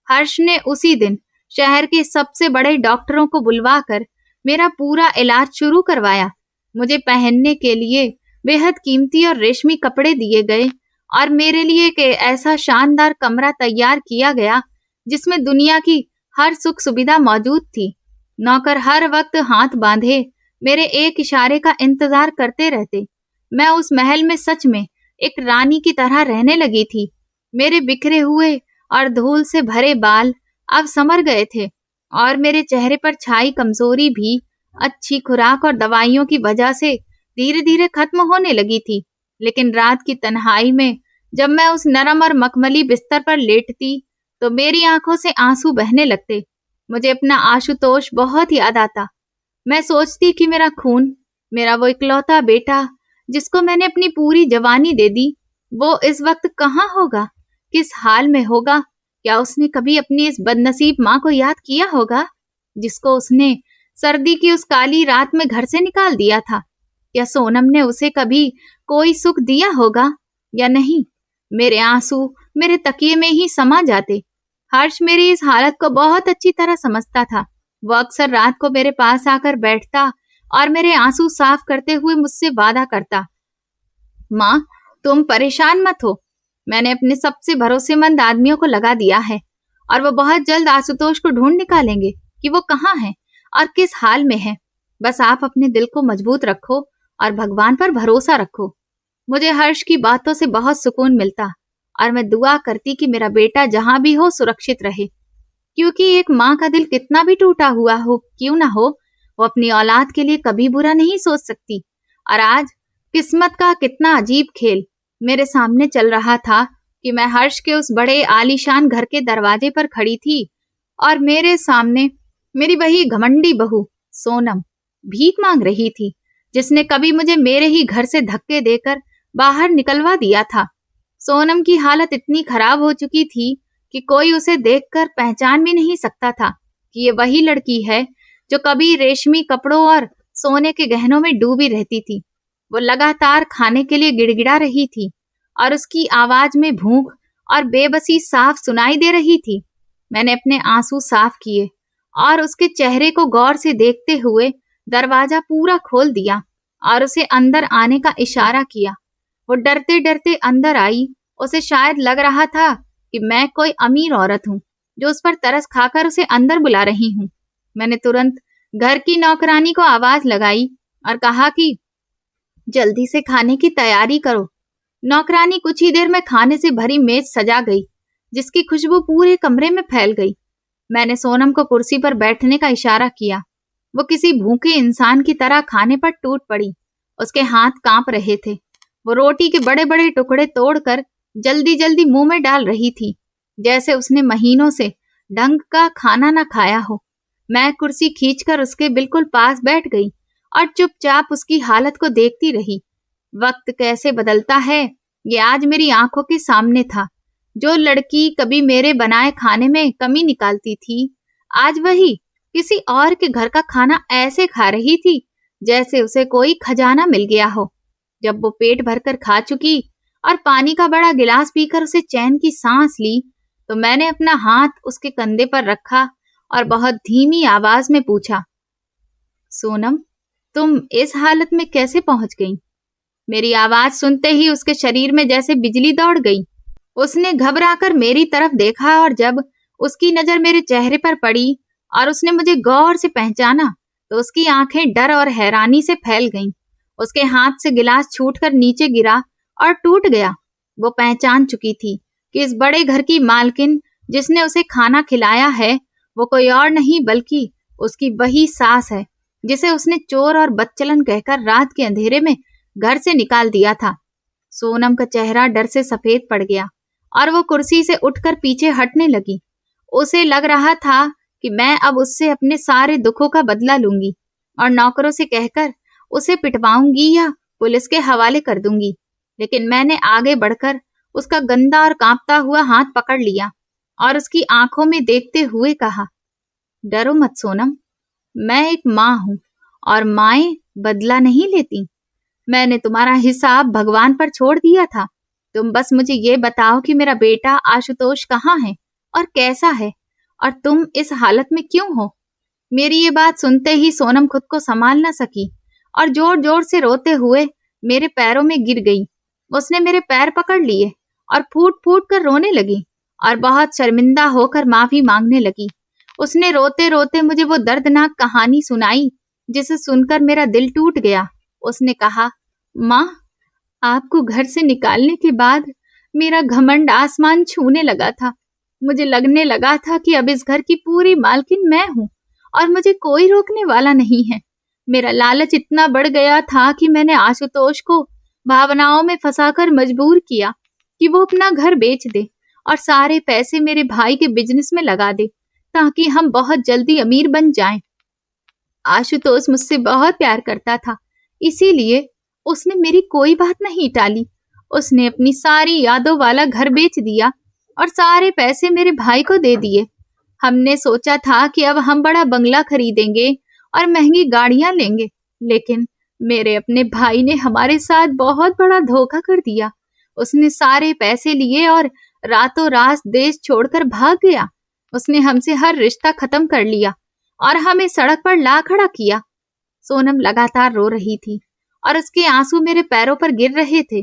हर्ष ने उसी दिन शहर के सबसे बड़े डॉक्टरों को बुलवाकर मेरा पूरा इलाज शुरू करवाया। मुझे पहनने के लिए बेहद कीमती और रेशमी कपड़े दिए गए और मेरे लिए एक ऐसा शानदार कमरा तैयार किया गया जिसमें दुनिया की हर सुख सुविधा मौजूद थी। नौकर हर वक्त हाथ बांधे मेरे एक इशारे का इंतजार करते रहते। मैं उस महल में सच में एक रानी की तरह रहने लगी थी। मेरे बिखरे हुए और धूल से भरे बाल अब संवर गए थे और मेरे चेहरे पर छाई कमजोरी भी अच्छी खुराक और दवाइयों की वजह से धीरे धीरे खत्म होने लगी थी। लेकिन रात की तन्हाई में जब मैं उस नरम और मखमली बिस्तर पर लेटती तो मेरी आंखों से आंसू बहने लगते। मुझे अपना आशुतोष बहुत याद आता। मैं सोचती कि मेरा खून, मेरा वो इकलौता बेटा जिसको मैंने अपनी पूरी जवानी दे दी, वो इस वक्त कहाँ होगा, किस हाल में होगा। क्या उसने कभी अपनी इस बदनसीब माँ को याद किया होगा जिसको उसने सर्दी की उस काली रात में घर से निकाल दिया था? क्या सोनम ने उसे कभी कोई सुख दिया होगा या नहीं? मेरे आंसू मेरे तकिए में ही समा जाते। हर्ष मेरी इस हालत को बहुत अच्छी तरह समझता था। वो अक्सर रात को मेरे पास आकर बैठता और मेरे आंसू साफ करते हुए मुझसे वादा करता, माँ, तुम परेशान मत हो, मैंने अपने सबसे भरोसेमंद आदमियों को लगा दिया है और वो बहुत जल्द आशुतोष को ढूंढ निकालेंगे कि वो कहाँ है और किस हाल में है। बस आप अपने दिल को मजबूत रखो और भगवान पर भरोसा रखो। मुझे हर्ष की बातों से बहुत सुकून मिलता और मैं दुआ करती कि मेरा बेटा जहां भी हो सुरक्षित रहे, क्योंकि एक माँ का दिल कितना भी टूटा हुआ हो क्यों ना हो, वो अपनी औलाद के लिए कभी बुरा नहीं सोच सकती। और आज किस्मत का कितना अजीब खेल मेरे सामने चल रहा था कि मैं हर्ष के उस बड़े आलीशान घर के दरवाजे पर खड़ी थी और मेरे सामने मेरी वही घमंडी बहू सोनम भीख मांग रही थी, जिसने कभी मुझे मेरे ही घर से धक्के देकर बाहर निकलवा दिया था। सोनम की हालत इतनी खराब हो चुकी थी कि कोई उसे देखकर पहचान भी नहीं सकता था कि ये वही लड़की है जो कभी रेशमी कपड़ों और सोने के गहनों में डूबी रहती थी। वो लगातार खाने के लिए गिड़गिड़ा रही थी और उसकी आवाज में भूख और बेबसी साफ सुनाई दे रही थी। मैंने अपने आंसू साफ किए और उसके चेहरे को गौर से देखते हुए दरवाजा पूरा खोल दिया और उसे अंदर आने का इशारा किया। वो डरते डरते अंदर आई। उसे शायद लग रहा था कि मैं कोई अमीर औरत हूँ जो उस पर तरस खाकर उसे अंदर बुला रही हूँ। मैंने तुरंत घर की नौकरानी को आवाज लगाई और कहा कि जल्दी से खाने की तैयारी करो। नौकरानी कुछ ही देर में खाने से भरी मेज सजा गई, जिसकी खुशबू पूरे कमरे में फैल गई। मैंने सोनम को कुर्सी पर बैठने का इशारा किया। वो किसी भूखे इंसान की तरह खाने पर टूट पड़ी। उसके हाथ कांप रहे थे। वो रोटी के बड़े बड़े टुकड़े तोड़कर जल्दी जल्दी मुंह में डाल रही थी, जैसे उसने महीनों से ढंग का खाना न खाया हो। मैं कुर्सी खींचकर उसके बिल्कुल पास बैठ गई और चुपचाप उसकी हालत को देखती रही। वक्त कैसे बदलता है, ये आज मेरी आंखों के सामने था। जो लड़की कभी मेरे बनाए खाने में कमी निकालती थी, आज वही किसी और के घर का खाना ऐसे खा रही थी जैसे उसे कोई खजाना मिल गया हो। जब वो पेट भरकर खा चुकी और पानी का बड़ा गिलास पीकर उसे चैन की सांस ली, तो मैंने अपना हाथ उसके कंधे पर रखा और बहुत धीमी आवाज में पूछा, सोनम, तुम इस हालत में कैसे पहुंच गई? मेरी आवाज सुनते ही उसके शरीर में जैसे बिजली दौड़ गई। उसने घबराकर मेरी तरफ देखा और जब उसकी नजर मेरे चेहरे पर पड़ी और उसने मुझे गौर से पहचाना, तो उसकी आंखें डर और हैरानी से फैल गईं। उसके हाथ से गिलास छूटकर नीचे गिरा और टूट गया। वो पहचान चुकी थी कि इस बड़े घर की मालकिन जिसने उसे खाना खिलाया है, वो कोई और नहीं बल्कि उसकी वही सास है, जिसे उसने चोर और बदचलन कहकर रात के अंधेरे में घर से निकाल दिया था। सोनम का चेहरा डर से सफेद पड़ गया और वो कुर्सी से उठकर पीछे हटने लगी। उसे लग रहा था कि मैं अब उससे अपने सारे दुखों का बदला लूंगी और नौकरों से कहकर उसे पिटवाऊंगी या पुलिस के हवाले कर दूंगी। लेकिन मैंने आगे बढ़कर उसका गंदा और कांपता हुआ हाथ पकड़ लिया और उसकी आंखों में देखते हुए कहा, डरो मत सोनम, मैं एक माँ हूं और माएं बदला नहीं लेती। मैंने तुम्हारा हिसाब भगवान पर छोड़ दिया था। तुम बस मुझे ये बताओ कि मेरा बेटा आशुतोष कहाँ है और कैसा है, और तुम इस हालत में क्यों हो? मेरी ये बात सुनते ही सोनम खुद को संभाल न सकी और जोर जोर से रोते हुए मेरे पैरों में गिर गई। उसने मेरे पैर पकड़ लिए और फूट फूट कर रोने लगी और बहुत शर्मिंदा होकर माफी मांगने लगी। उसने रोते रोते मुझे वो दर्दनाक कहानी सुनाई जिसे सुनकर मेरा दिल टूट गया। उसने कहा, माँ, आपको घर से निकालने के बाद मेरा घमंड आसमान छूने लगा था। मुझे लगने लगा था कि अब इस घर की पूरी मालकिन मैं हूँ और मुझे कोई रोकने वाला नहीं है। मेरा लालच इतना बढ़ गया था कि मैंने आशुतोष को भावनाओं में फंसाकर मजबूर किया कि वो अपना घर बेच दे और सारे पैसे मेरे भाई के बिजनेस में लगा दे ताकि हम बहुत जल्दी अमीर बन जाएं। आशुतोष मुझसे बहुत प्यार करता था, इसीलिए उसने मेरी कोई बात नहीं टाली। उसने अपनी सारी यादों वाला घर बेच दिया और सारे पैसे मेरे भाई को दे दिए। हमने सोचा था कि अब हम बड़ा बंगला खरीदेंगे और महंगी गाड़ियां लेंगे, लेकिन मेरे अपने भाई ने हमारे साथ बहुत बड़ा धोखा कर दिया। उसने सारे पैसे लिए और रातों रात देश छोड़कर भाग गया। उसने हमसे हर रिश्ता खत्म कर लिया और हमें सड़क पर ला खड़ा किया। सोनम लगातार रो रही थी और उसके आंसू मेरे पैरों पर गिर रहे थे।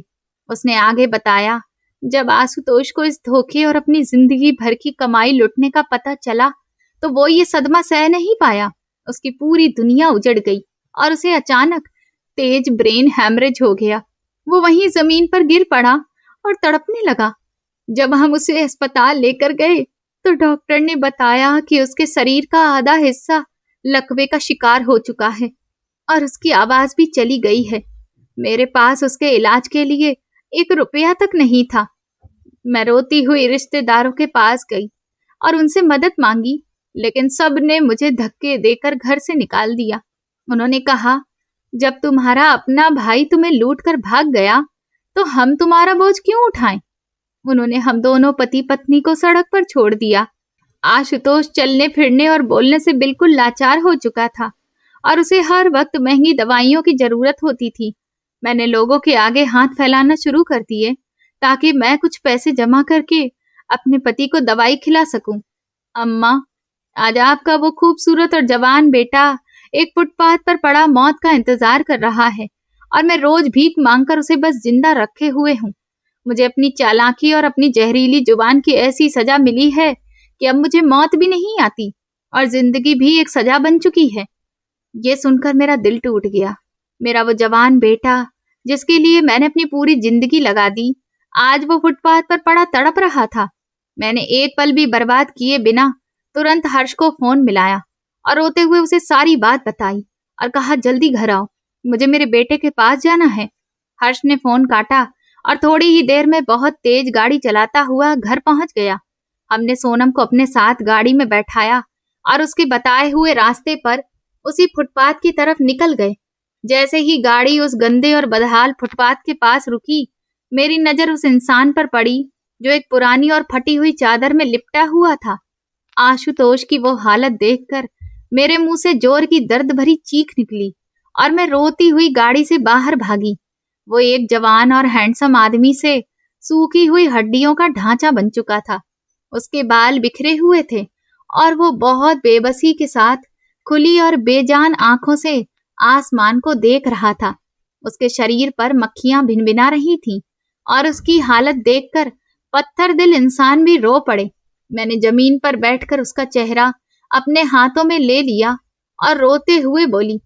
उसने आगे बताया, जब आशुतोष को इस धोखे और अपनी जिंदगी भर की कमाई लुटने का पता चला, तो वो ये सदमा सह नहीं पाया। उसकी पूरी दुनिया उजड़ गई और उसे अचानक तेज ब्रेन हैमरेज हो गया। वो वहीं जमीन पर गिर पड़ा और तड़पने लगा। जब हम उसे अस्पताल लेकर गए, तो डॉक्टर ने बताया कि उसके शरीर का आधा हिस्सा लकवे का शिकार हो चुका है और उसकी आवाज भी चली गई है। मेरे पास उसके इलाज के लिए 1 रुपया तक नहीं था। मैं रोती हुई रिश्तेदारों के पास गई और उनसे मदद मांगी, लेकिन सब ने मुझे धक्के देकर घर से निकाल दिया। उन्होंने कहा, जब तुम्हारा अपना भाई तुम्हें लूट कर भाग गया, तो हम तुम्हारा बोझ क्यों उठाएं? उन्होंने हम दोनों पति पत्नी को सड़क पर छोड़ दिया। आशुतोष चलने फिरने और बोलने से बिल्कुल लाचार हो चुका था और उसे हर वक्त महंगी दवाइयों की जरूरत होती थी। मैंने लोगों के आगे हाथ फैलाना शुरू कर दिए ताकि मैं कुछ पैसे जमा करके अपने पति को दवाई खिला सकूं। अम्मा, आज आपका वो खूबसूरत और जवान बेटा एक फुटपाथ पर पड़ा मौत का इंतजार कर रहा है और मैं रोज भीख मांगकर उसे बस जिंदा रखे हुए हूँ। मुझे अपनी चालाकी और अपनी जहरीली जुबान की ऐसी सजा मिली है कि अब मुझे मौत भी नहीं आती और जिंदगी भी एक सजा बन चुकी है। ये सुनकर मेरा दिल टूट गया। मेरा वो जवान बेटा, जिसके लिए मैंने अपनी पूरी जिंदगी लगा दी, आज वो फुटपाथ पर पड़ा तड़प रहा था। मैंने एक पल भी बर्बाद किए बिना तुरंत हर्ष को फोन मिलाया और रोते हुए उसे सारी बात बताई और कहा, जल्दी घर आओ, मुझे मेरे बेटे के पास जाना है। हर्ष ने फोन काटा और थोड़ी ही देर में बहुत तेज गाड़ी चलाता हुआ घर पहुंच गया। हमने सोनम को अपने साथ गाड़ी में बैठाया और उसके बताए हुए रास्ते पर उसी फुटपाथ की तरफ निकल गए। जैसे ही गाड़ी उस गंदे और बदहाल फुटपाथ के पास रुकी, मेरी नजर उस इंसान पर पड़ी जो एक पुरानी और फटी हुई चादर में लिपटा हुआ था। आशुतोष की वो हालत देखकर मेरे मुंह से जोर की दर्द भरी चीख निकली और मैं रोती हुई गाड़ी से बाहर भागी। वो एक जवान और हैंडसम आदमी से सूखी हुई हड्डियों का ढांचा बन चुका था। उसके बाल बिखरे हुए थे और वो बहुत बेबसी के साथ खुली और बेजान आंखों से आसमान को देख रहा था। उसके शरीर पर मक्खियां भिनभिना रही थीं और उसकी हालत देखकर पत्थर दिल इंसान भी रो पड़े। मैंने जमीन पर बैठकर उसका चेहरा अपने हाथों में ले लिया और रोते हुए बोली,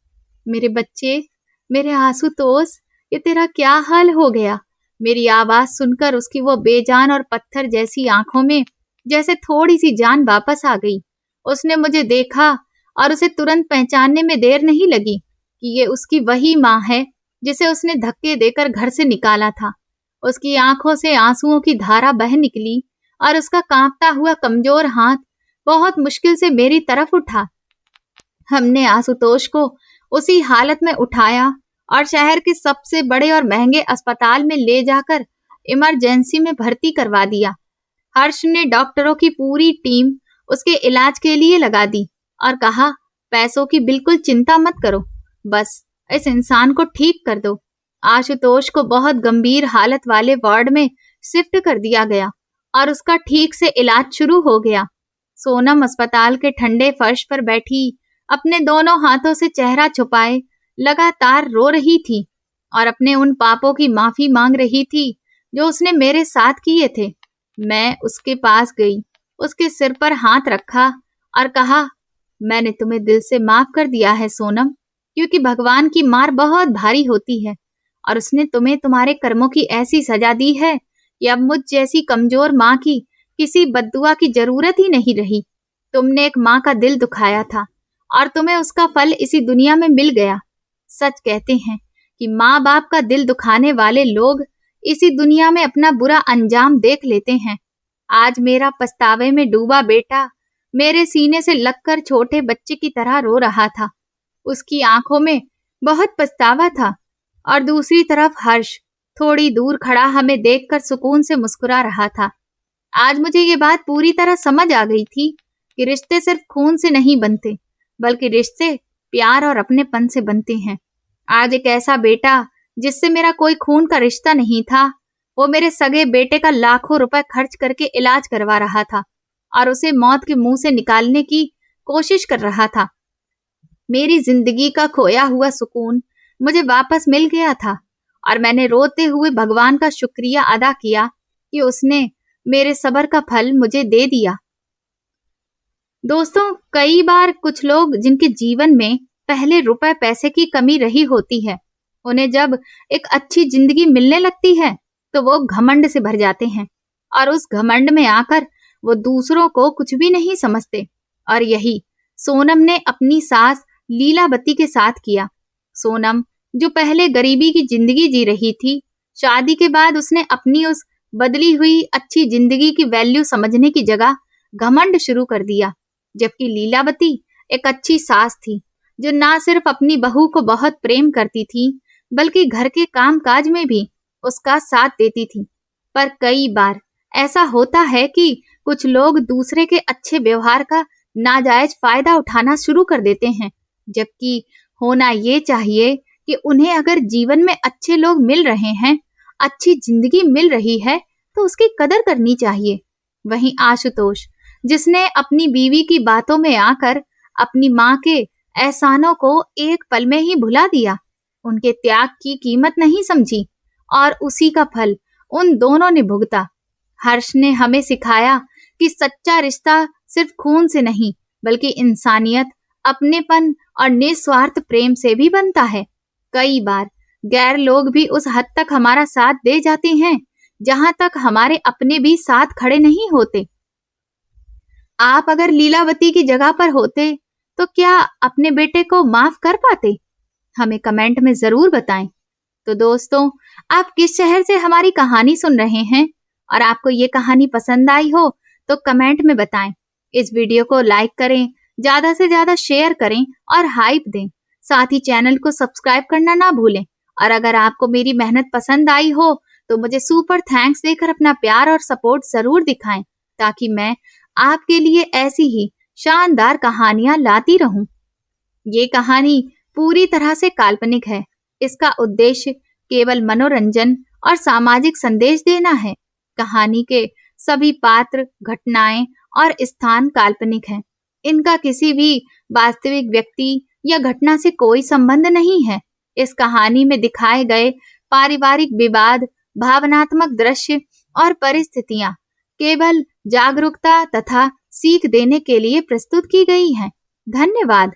मेरे बच्चे, मेरे आशुतोष, ये तेरा क्या हाल हो गया? मेरी आवाज सुनकर उसकी वो बेजान और पत्थर जैसी आंखों में जैसे थोड़ी सी जान वापस आ गई। उसने मुझे देखा और उसे तुरंत पहचानने में देर नहीं लगी कि ये उसकी वही माँ है जिसे उसने धक्के देकर घर से निकाला था। उसकी आंखों से आंसुओं की धारा बह निकली और उसका कांपता हुआ कमजोर हाथ बहुत मुश्किल से मेरी तरफ उठा। हमने आशुतोष को उसी हालत में उठाया और शहर के सबसे बड़े और महंगे अस्पताल में ले जाकर इमरजेंसी में भर्ती करवा दिया। हर्ष ने डॉक्टरों की पूरी टीम उसके इलाज के लिए लगा दी और कहा, पैसों की बिल्कुल चिंता मत करो, बस इस इंसान को ठीक कर दो। आशुतोष को बहुत गंभीर हालत वाले वार्ड में शिफ्ट कर दिया गया और उसका ठीक से इलाज शुरू हो गया। सोनम अस्पताल के ठंडे फर्श पर बैठी अपने दोनों हाथों से चेहरा छुपाए लगातार रो रही थी और अपने उन पापों की माफी मांग रही थी जो उसने मेरे साथ किए थे। मैं उसके पास गई, उसके सिर पर हाथ रखा और कहा, मैंने तुम्हें दिल से माफ कर दिया है सोनम, क्योंकि भगवान की मार बहुत भारी होती है और उसने तुम्हें तुम्हारे कर्मों की ऐसी सजा दी है कि अब मुझ जैसी कमजोर माँ की किसी बद्दुआ की जरूरत ही नहीं रही। तुमने एक माँ का दिल दुखाया था और तुम्हें उसका फल इसी दुनिया में मिल गया। सच कहते हैं कि माँ बाप का दिल दुखाने वाले लोग इसी दुनिया में अपना बुरा अंजाम देख लेते हैं। आज मेरा पछतावे में डूबा बेटा मेरे सीने से लगकर छोटे बच्चे की तरह रो रहा था। उसकी आंखों में बहुत पछतावा था और दूसरी तरफ हर्ष थोड़ी दूर खड़ा हमें देखकर सुकून से मुस्कुरा रहा था। आज मुझे ये बात पूरी तरह समझ आ गई थी कि रिश्ते सिर्फ खून से नहीं बनते, बल्कि रिश्ते प्यार और अपनेपन से बनते हैं। आज एक ऐसा बेटा जिससे मेरा कोई खून का रिश्ता नहीं था, वो मेरे सगे बेटे का लाखों रुपए खर्च करके इलाज करवा रहा था और उसे मौत के मुंह से निकालने की कोशिश कर रहा था। मेरी जिंदगी का खोया हुआ सुकून मुझे वापस मिल गया था और मैंने रोते हुए भगवान का शुक्रिया अदा किया कि उसने मेरे सब्र का फल मुझे दे दिया। दोस्तों, कई बार कुछ लोग जिनके जीवन में पहले रुपए पैसे की कमी रही होती है, उन्हें जब एक अच्छी जिंदगी मिलने लगती है तो वो घमंड से भर जाते हैं और उस घमंड में आकर वो दूसरों को कुछ भी नहीं समझते। और यही सोनम ने अपनी सास लीलावती के साथ किया। सोनम, जो पहले गरीबी की जिंदगी जी रही थी, शादी के बाद उसने अपनी उस बदली हुई अच्छी जिंदगी की वैल्यू समझने की जगह घमंड शुरू कर दिया। जबकि लीलावती एक अच्छी सास थी जो ना सिर्फ अपनी बहू को बहुत प्रेम करती थी, बल्कि घर के कामकाज में भी उसका साथ देती थी। पर कई बार ऐसा होता है कि कुछ लोग दूसरे के अच्छे व्यवहार का नाजायज फायदा उठाना शुरू कर देते हैं, जबकि होना ये चाहिए कि उन्हें अगर जीवन में अच्छे लोग मिल रहे हैं, अच्छी जिंदगी मिल रही है, तो उसकी कदर करनी चाहिए। वहीं आशुतोष, जिसने अपनी बीवी की बातों में आकर अपनी माँ के एहसानों को एक पल में ही भुला दिया, उनके त्याग की कीमत नहीं समझी और उसी का फल उन दोनों ने भुगता। हर्ष ने हमें सिखाया कि सच्चा रिश्ता सिर्फ खून से नहीं, बल्कि इंसानियत, अपनेपन और निस्वार्थ प्रेम से भी बनता है। कई बार गैर लोग भी उस हद तक हमारा साथ दे जाते हैं जहां तक हमारे अपने भी साथ खड़े नहीं होते। आप अगर लीलावती की जगह पर होते तो क्या अपने बेटे को माफ कर पाते? हमें कमेंट में जरूर बताएं। तो दोस्तों, आप किस शहर से हमारी कहानी सुन रहे हैं और आपको ये कहानी पसंद आई हो तो कमेंट में बताएं। इस वीडियो को लाइक करें, ज्यादा से ज्यादा शेयर करें और हाइप दें। साथ ही चैनल को सब्सक्राइब करना ना भूलें। और अगर आपको मेरी मेहनत पसंद आई हो तो मुझे सुपर थैंक्स देकर अपना प्यार और सपोर्ट जरूर दिखाएं, ताकि मैं आपके लिए ऐसी ही शानदार कहानियां लाती रहूं। ये कहानी पूरी तरह से काल्पनिक है। इसका उद्देश्य केवल मनोरंजन और सामाजिक संदेश देना है। कहानी के सभी पात्र, घटनाएं और स्थान काल्पनिक हैं। इनका किसी भी वास्तविक व्यक्ति या घटना से कोई संबंध नहीं है। इस कहानी में दिखाए गए पारिवारिक विवाद, भावनात्मक दृश्य और परिस्थितियां केवल जागरूकता तथा सीख देने के लिए प्रस्तुत की गई हैं। धन्यवाद।